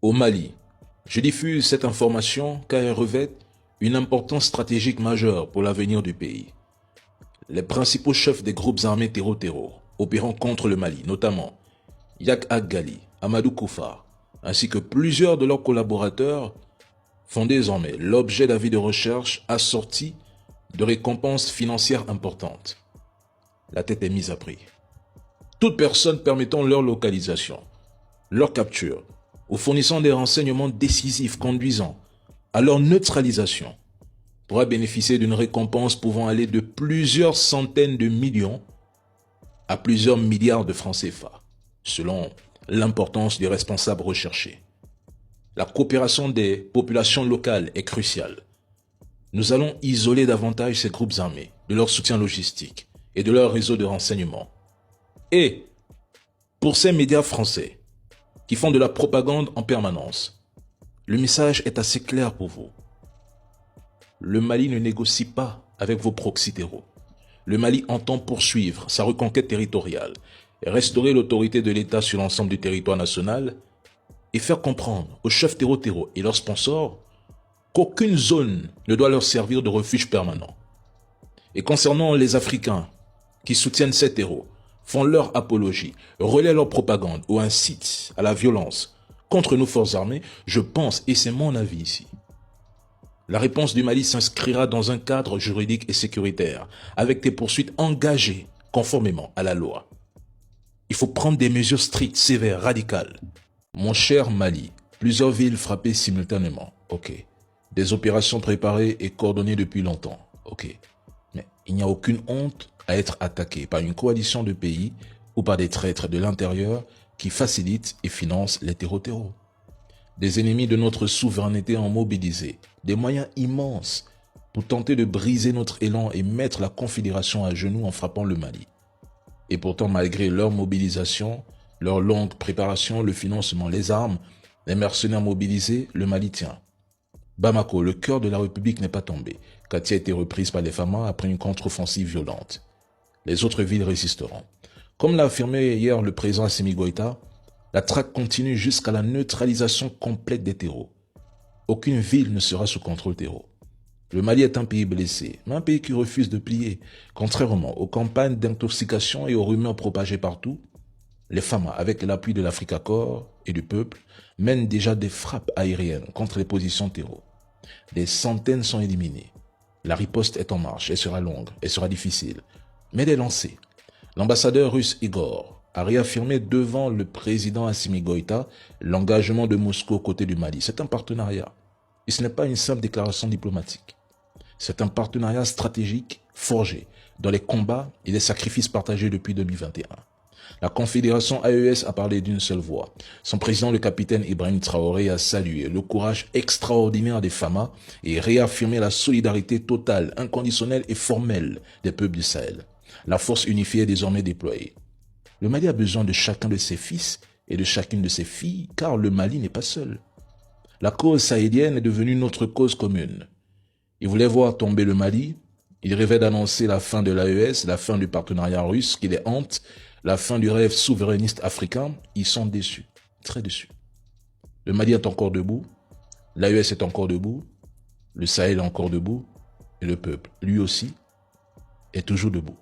Au Mali. Je diffuse cette information car elle revêt une importance stratégique majeure pour l'avenir du pays. Les principaux chefs des groupes armés terreau opérant contre le Mali, notamment Yak Ag-Ghali, Amadou Koufa, ainsi que plusieurs de leurs collaborateurs, font désormais l'objet d'avis de recherche assortis de récompenses financières importantes. La tête est mise à prix. Toute personne permettant leur localisation, leur capture, ou fournissant des renseignements décisifs conduisant à leur neutralisation, pourra bénéficier d'une récompense pouvant aller de plusieurs centaines de millions à plusieurs milliards de francs CFA, selon l'importance des responsables recherchés. La coopération des populations locales est cruciale. Nous allons isoler davantage ces groupes armés de leur soutien logistique et de leur réseau de renseignement. Et pour ces médias français qui font de la propagande en permanence, le message est assez clair pour vous. Le Mali ne négocie pas avec vos proxys terreaux. Le Mali entend poursuivre sa reconquête territoriale et restaurer l'autorité de l'État sur l'ensemble du territoire national et faire comprendre aux chefs terreau et leurs sponsors qu'aucune zone ne doit leur servir de refuge permanent. Et concernant les Africains qui soutiennent ces terreaux, font leur apologie, relaient leur propagande ou incitent à la violence contre nos forces armées, je pense, et c'est mon avis ici, la réponse du Mali s'inscrira dans un cadre juridique et sécuritaire, avec des poursuites engagées conformément à la loi. Il faut prendre des mesures strictes, sévères, radicales. Mon cher Mali, plusieurs villes frappées simultanément, ok. Des opérations préparées et coordonnées depuis longtemps, ok. Mais il n'y a aucune honte à être attaqué par une coalition de pays ou par des traîtres de l'intérieur qui facilitent et financent les terreaux. Des ennemis de notre souveraineté ont mobilisé des moyens immenses pour tenter de briser notre élan et mettre la Confédération à genoux en frappant le Mali. Et pourtant, malgré leur mobilisation, leur longue préparation, le financement, les armes, les mercenaires mobilisés, le Mali tient. Bamako, le cœur de la République, n'est pas tombé. Katia a été reprise par les FAMA après une contre-offensive violente. Les autres villes résisteront. Comme l'a affirmé hier le président Assimi Goïta, la traque continue jusqu'à la neutralisation complète des terreaux. Aucune ville ne sera sous contrôle terreau. Le Mali est un pays blessé, mais un pays qui refuse de plier. Contrairement aux campagnes d'intoxication et aux rumeurs propagées partout, les FAMA, avec l'appui de l'Africa Corps et du peuple, mènent déjà des frappes aériennes contre les positions terreau. Des centaines sont éliminées. La riposte est en marche, elle sera longue, elle sera difficile, mais elle est lancée. L'ambassadeur russe Igor a réaffirmé devant le président Assimi Goïta l'engagement de Moscou aux côtés du Mali. C'est un partenariat et ce n'est pas une simple déclaration diplomatique. C'est un partenariat stratégique forgé dans les combats et les sacrifices partagés depuis 2021. La Confédération AES a parlé d'une seule voix. Son président, le capitaine Ibrahim Traoré, a salué le courage extraordinaire des FAMA et réaffirmé la solidarité totale, inconditionnelle et formelle des peuples du Sahel. La force unifiée est désormais déployée. Le Mali a besoin de chacun de ses fils et de chacune de ses filles, car le Mali n'est pas seul. La cause sahélienne est devenue notre cause commune. Ils voulaient voir tomber le Mali, ils rêvaient d'annoncer la fin de l'AES, la fin du partenariat russe qui les hante, la fin du rêve souverainiste africain. Ils sont déçus, très déçus. Le Mali est encore debout, l'AES est encore debout, le Sahel est encore debout, et le peuple, lui aussi, est toujours debout.